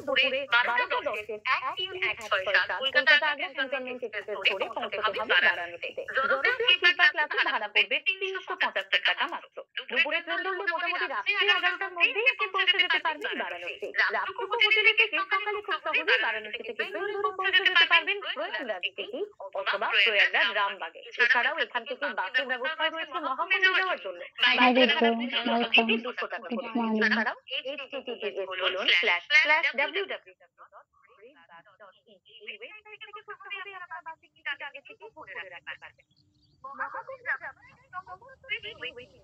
দুপুরে 12:10 13167 Kolkata Agra cantonment express ধরে পৌঁছতে হবে বারাণসীতে। জনপ্রিয় স্লিপার ক্লাসে ভাড়া পড়বে 375 টাকা মাত্র। দুপুরে ট্রেন ধরলে মোটামুটি রাত্রি 11টার মধ্যেই আপনি পৌঁছে যেতে পারবেন বারাণসী। রাজপুত হোটেলে থেকে সকালে খুব সহজেই বারাণসী থেকে ট্রেন ধরে পৌঁছে যেতে পারবেন প্রয়াগরাজ সিটি অথবা প্রয়াগরাজ রামবাগে। এছাড়াও এখান থেকে বাসের ব্যবস্থা রয়েছে মহাকুম্ভে যাওয়ার জন্য। এটি 200 টাকা করে। এছাড়াও https://www.railbus.in এই ওয়েবসাইট থেকে খুব সহজেই আপনার বাসের টিকিট আগে থেকে বুক করে রাখতে পারবেন। মহাকুম্ভ যাত্রা সমস্ত ট্রেন ওয়েটিং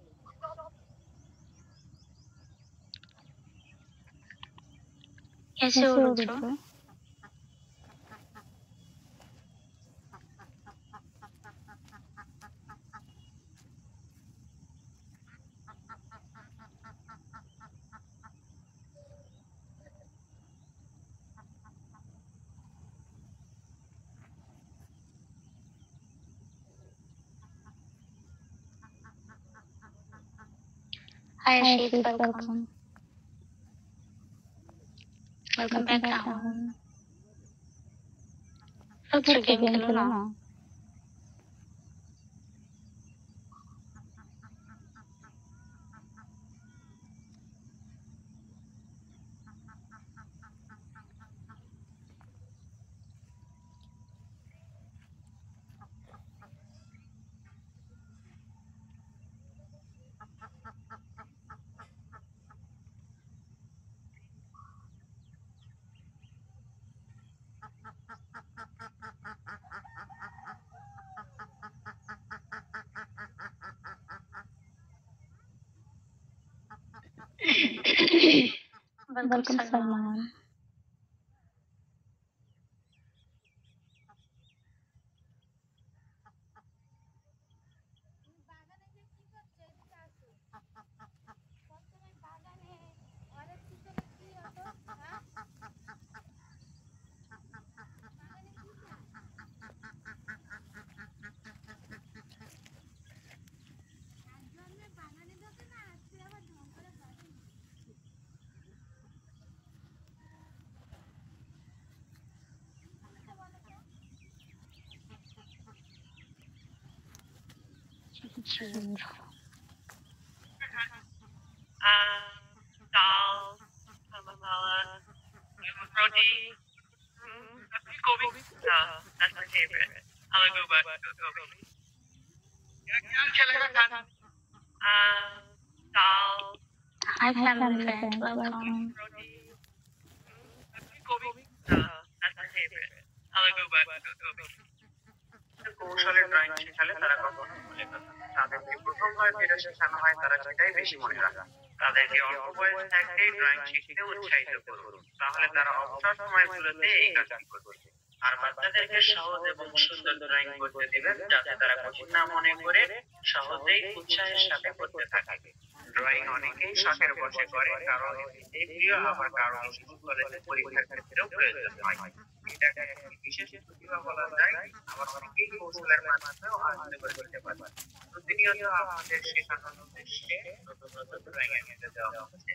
कैसे हो Rudra? Hi Ashik, welcome. Welcome back Rahul. Let's game खेलो ना. Welcome Salman. Dal, masala, roti, gobi. That's my favorite. I like gobi. Dal. Hi family friend, welcome. Roti, gobi. That's my favorite. I like gobi. কৌশলে drawing শেখালে তারা কখনো ভুলে না। তাদেরকে প্রথমবার যেটা শেখানো হয় তারা সেটাই বেশি মনে রাখে। তাদেরকে অল্প বয়স থাকতেই ড্রয়িং শিখতে উৎসাহিত করুন, তাহলে তারা অবসর সময়গুলোতে এই কাজটি করবে। আর বাচ্চাদেরকে সহজ এবং সুন্দর ড্রয়িং করতে দিবেন, যাতে তারা কঠিন না মনে করে সহজেই উৎসাহের সাথে করতে থাকে। ড্রয়িং অনেকেই শখের বশে করে, কারণ এটি প্রিয়, আবার কারণ স্কুল কলেজে পরীক্ষার ক্ষেত্রেও প্রয়োজন হয়। এটাকে একটি বিশেষ প্রতিভা বলা যায়, আবার অনেকেই কৌশলের মাধ্যমেও আয়ত্ত করে ফেলতে পারে। প্রতিনিয়ত আপনাদের শেখানোর উদ্দেশ্যে নতুন নতুন ড্রয়িং এর মধ্যে দেওয়া হচ্ছে।